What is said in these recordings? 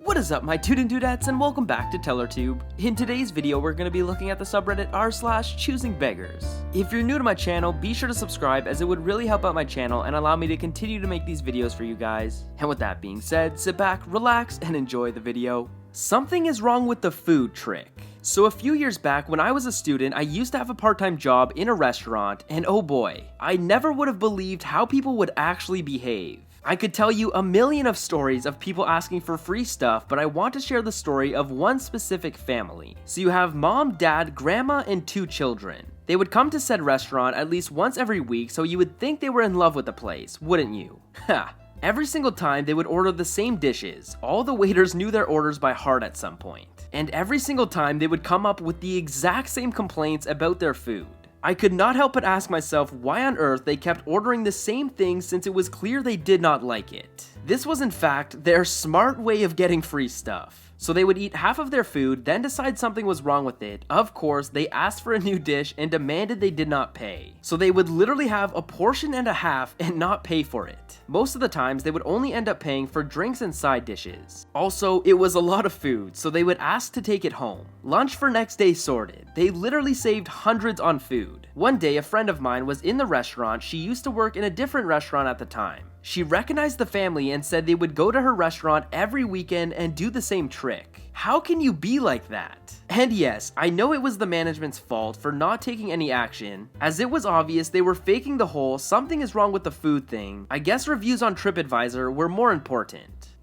What is up, my dude and dudettes, and welcome back to TellerTube. In today's video, we're going to be looking at the subreddit r/choosingbeggars. If you're new to my channel, be sure to subscribe as it would really help out my channel and allow me to continue to make these videos for you guys. And with that being said, sit back, relax, and enjoy the video. Something is wrong with the food trick. So a few years back, when I was a student, I used to have a part-time job in a restaurant, and oh boy, I never would have believed how people would actually behave. I could tell you a million of stories of people asking for free stuff, but I want to share the story of one specific family. So you have mom, dad, grandma, and 2 children. They would come to said restaurant at least once every week, so you would think they were in love with the place, wouldn't you? Ha! Every single time they would order the same dishes. All the waiters knew their orders by heart at some point. And every single time they would come up with the exact same complaints about their food. I could not help but ask myself why on earth they kept ordering the same thing since it was clear they did not like it. This was in fact their smart way of getting free stuff. So they would eat half of their food, then decide something was wrong with it. Of course, they asked for a new dish and demanded they did not pay. So they would literally have a portion and a half and not pay for it. Most of the times, they would only end up paying for drinks and side dishes. Also, it was a lot of food, so they would ask to take it home. Lunch for next day sorted. They literally saved hundreds on food. One day, a friend of mine was in the restaurant. She used to work in a different restaurant at the time. She recognized the family and said they would go to her restaurant every weekend and do the same trick. How can you be like that? And yes, I know it was the management's fault for not taking any action, as it was obvious they were faking the whole "something is wrong with the food" thing. I guess reviews on TripAdvisor were more important.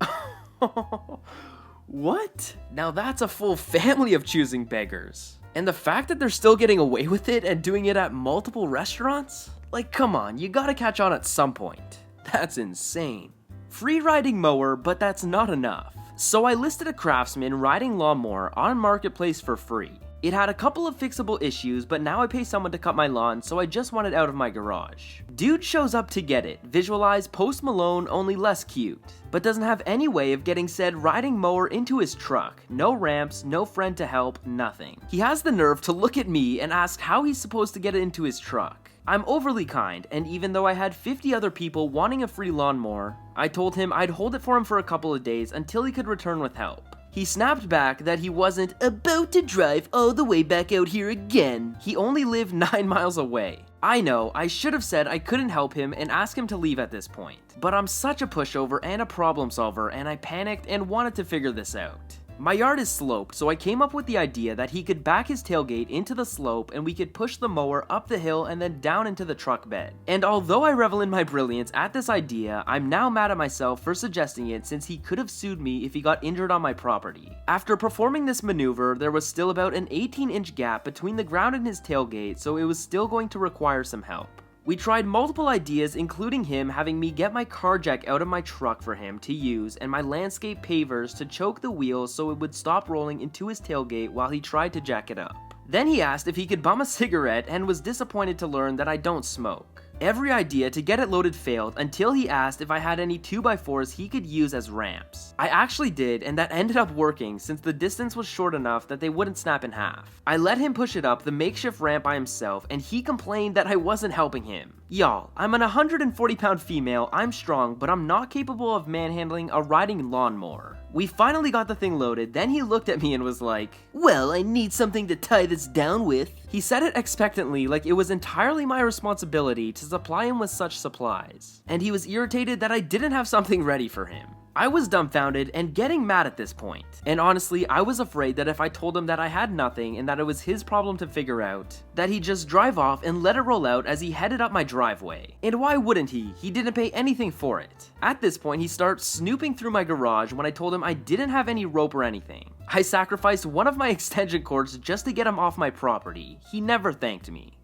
What? Now that's a full family of choosing beggars. And the fact that they're still getting away with it and doing it at multiple restaurants? Like, come on, you gotta catch on at some point. That's insane. Free riding mower, but that's not enough. So I listed a craftsman riding lawnmower on Marketplace for free. It had a couple of fixable issues, but now I pay someone to cut my lawn, so I just want it out of my garage. Dude shows up to get it. Visualize Post Malone, only less cute. But doesn't have any way of getting said riding mower into his truck. No ramps, no friend to help, nothing. He has the nerve to look at me and ask how he's supposed to get it into his truck. I'm overly kind, and even though I had 50 other people wanting a free lawnmower, I told him I'd hold it for him for a couple of days until he could return with help. He snapped back that he wasn't about to drive all the way back out here again. He only lived 9 miles away. I know, I should have said I couldn't help him and asked him to leave at this point. But I'm such a pushover and a problem solver, and I panicked and wanted to figure this out. My yard is sloped, so I came up with the idea that he could back his tailgate into the slope and we could push the mower up the hill and then down into the truck bed. And although I revel in my brilliance at this idea, I'm now mad at myself for suggesting it since he could have sued me if he got injured on my property. After performing this maneuver, there was still about an 18-inch gap between the ground and his tailgate, so it was still going to require some help. We tried multiple ideas, including him having me get my car jack out of my truck for him to use and my landscape pavers to choke the wheels so it would stop rolling into his tailgate while he tried to jack it up. Then he asked if he could bum a cigarette and was disappointed to learn that I don't smoke. Every idea to get it loaded failed until he asked if I had any 2x4s he could use as ramps. I actually did, and that ended up working since the distance was short enough that they wouldn't snap in half. I let him push it up the makeshift ramp by himself, and he complained that I wasn't helping him. Y'all, I'm an 140-pound female, I'm strong, but I'm not capable of manhandling a riding lawnmower. We finally got the thing loaded, then he looked at me and was like, "Well, I need something to tie this down with." He said it expectantly, like it was entirely my responsibility to supply him with such supplies. And he was irritated that I didn't have something ready for him. I was dumbfounded and getting mad at this point. And honestly, I was afraid that if I told him that I had nothing and that it was his problem to figure out, that he'd just drive off and let it roll out as he headed up my driveway. And why wouldn't he? He didn't pay anything for it. At this point, he starts snooping through my garage when I told him I didn't have any rope or anything. I sacrificed one of my extension cords just to get him off my property. He never thanked me.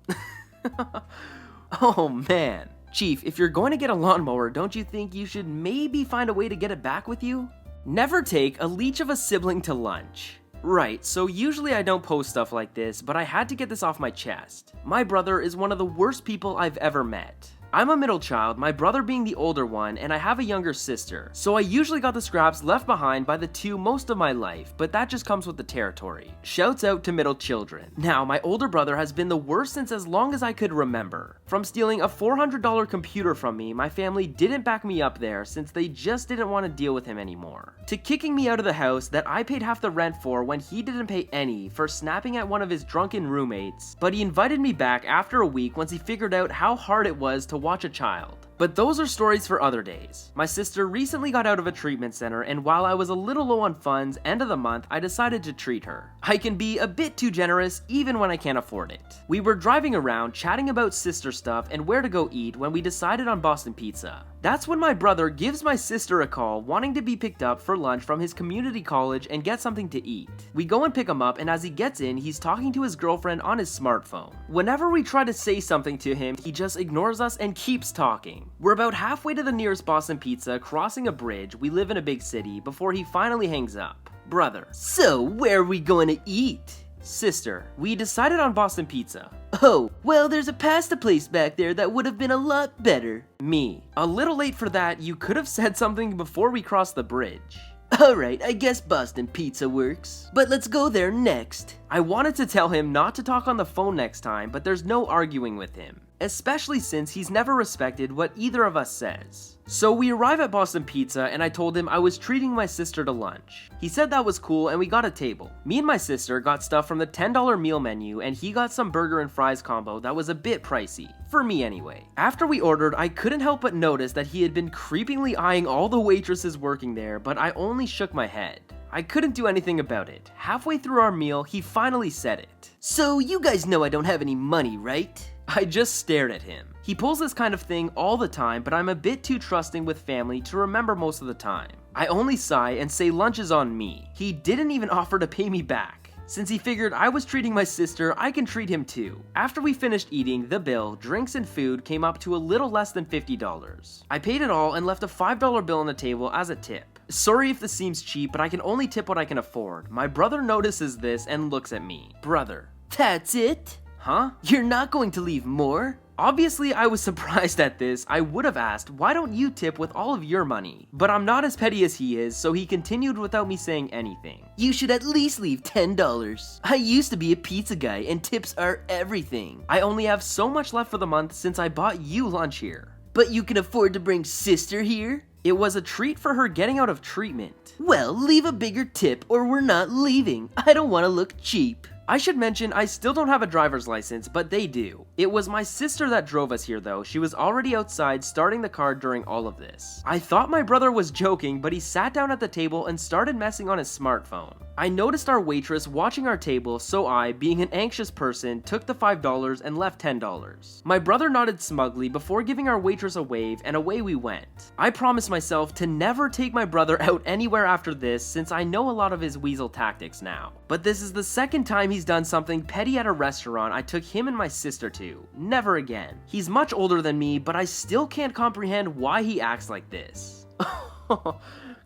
Oh man. Chief, if you're going to get a lawnmower, don't you think you should maybe find a way to get it back with you? Never take a leech of a sibling to lunch. Right, so usually I don't post stuff like this, but I had to get this off my chest. My brother is one of the worst people I've ever met. I'm a middle child, my brother being the older one, and I have a younger sister, so I usually got the scraps left behind by the two most of my life, but that just comes with the territory. Shouts out to middle children. Now, my older brother has been the worst since as long as I could remember. From stealing a $400 computer from me, my family didn't back me up there since they just didn't want to deal with him anymore, to kicking me out of the house that I paid half the rent for when he didn't pay any for snapping at one of his drunken roommates, but he invited me back after a week once he figured out how hard it was to watch a child. But those are stories for other days. My sister recently got out of a treatment center, and while I was a little low on funds end of the month, I decided to treat her. I can be a bit too generous even when I can't afford it. We were driving around chatting about sister stuff and where to go eat when we decided on Boston Pizza. That's when my brother gives my sister a call wanting to be picked up for lunch from his community college and get something to eat. We go and pick him up, and as he gets in, he's talking to his girlfriend on his smartphone. Whenever we try to say something to him, he just ignores us and keeps talking. We're about halfway to the nearest Boston Pizza, crossing a bridge, we live in a big city, before he finally hangs up. Brother: so where are we going to eat? Sister: we decided on Boston Pizza. Oh, well, there's a pasta place back there that would have been a lot better. Me: a little late for that, you could have said something before we crossed the bridge. Alright, I guess Boston Pizza works, but let's go there next. I wanted to tell him not to talk on the phone next time, but there's no arguing with him, especially since he's never respected what either of us says. So we arrive at Boston Pizza, and I told him I was treating my sister to lunch. He said that was cool, and we got a table. Me and my sister got stuff from the $10 meal menu, and he got some burger and fries combo that was a bit pricey. For me anyway. After we ordered, I couldn't help but notice that he had been creepingly eyeing all the waitresses working there, but I only shook my head. I couldn't do anything about it. Halfway through our meal, he finally said it. So you guys know I don't have any money, right? I just stared at him. He pulls this kind of thing all the time, but I'm a bit too trusting with family to remember most of the time. I only sigh and say lunch is on me. He didn't even offer to pay me back. Since he figured I was treating my sister, I can treat him too. After we finished eating, the bill, drinks and food came up to a little less than $50. I paid it all and left a $5 bill on the table as a tip. Sorry if this seems cheap, but I can only tip what I can afford. My brother notices this and looks at me. Brother: that's it? Huh? You're not going to leave more? Obviously, I was surprised at this. I would have asked, why don't you tip with all of your money? But I'm not as petty as he is, so he continued without me saying anything. You should at least leave $10. I used to be a pizza guy, and tips are everything. I only have so much left for the month since I bought you lunch here. But you can afford to bring sister here? It was a treat for her getting out of treatment. Well, leave a bigger tip or we're not leaving. I don't want to look cheap. I should mention I still don't have a driver's license, but they do. It was my sister that drove us here though. She was already outside starting the car during all of this. I thought my brother was joking, but he sat down at the table and started messing on his smartphone. I noticed our waitress watching our table, so I, being an anxious person, took the $5 and left $10. My brother nodded smugly before giving our waitress a wave, and away we went. I promised myself to never take my brother out anywhere after this since I know a lot of his weasel tactics now. But this is the second time he's done something petty at a restaurant I took him and my sister to. Never again. He's much older than me, but I still can't comprehend why he acts like this.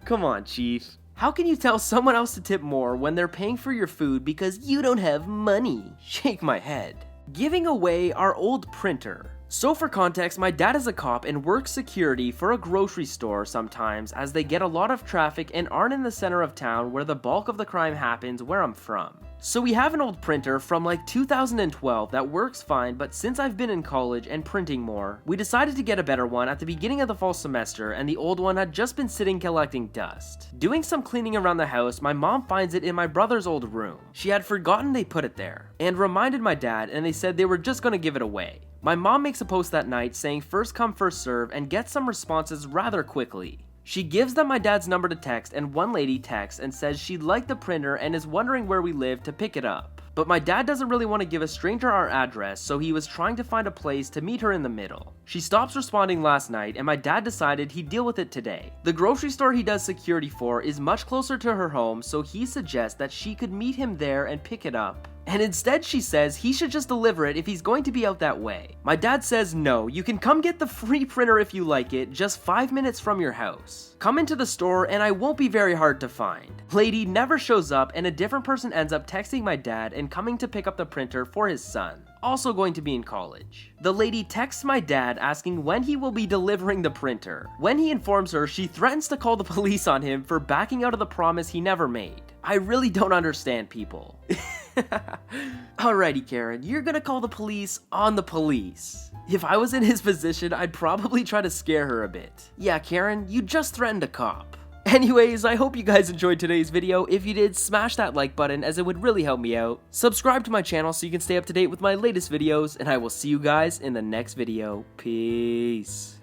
Come on, Chief. How can you tell someone else to tip more when they're paying for your food because you don't have money? Shake my head. Giving away our old printer. So for context, my dad is a cop and works security for a grocery store sometimes as they get a lot of traffic and aren't in the center of town where the bulk of the crime happens where I'm from. So we have an old printer from like 2012 that works fine, but since I've been in college and printing more, we decided to get a better one at the beginning of the fall semester, and the old one had just been sitting collecting dust. Doing some cleaning around the house, my mom finds it in my brother's old room. She had forgotten they put it there, and reminded my dad, and they said they were just gonna give it away. My mom makes a post that night saying first come first serve and gets some responses rather quickly. She gives them my dad's number to text, and one lady texts and says she'd like the printer and is wondering where we live to pick it up. But my dad doesn't really want to give a stranger our address, so he was trying to find a place to meet her in the middle. She stops responding last night, and my dad decided he'd deal with it today. The grocery store he does security for is much closer to her home, so he suggests that she could meet him there and pick it up. And instead she says he should just deliver it if he's going to be out that way. My dad says no, you can come get the free printer if you like it, just 5 minutes from your house. Come into the store and I won't be very hard to find. Lady never shows up and a different person ends up texting my dad and coming to pick up the printer for his son, also going to be in college. The lady texts my dad asking when he will be delivering the printer. When he informs her, she threatens to call the police on him for backing out of the promise he never made. I really don't understand people. Alrighty, Karen, you're gonna call the police on the police. If I was in his position, I'd probably try to scare her a bit. Yeah, Karen, you just threatened a cop. Anyways, I hope you guys enjoyed today's video. If you did, smash that like button as it would really help me out. Subscribe to my channel so you can stay up to date with my latest videos, and I will see you guys in the next video. Peace.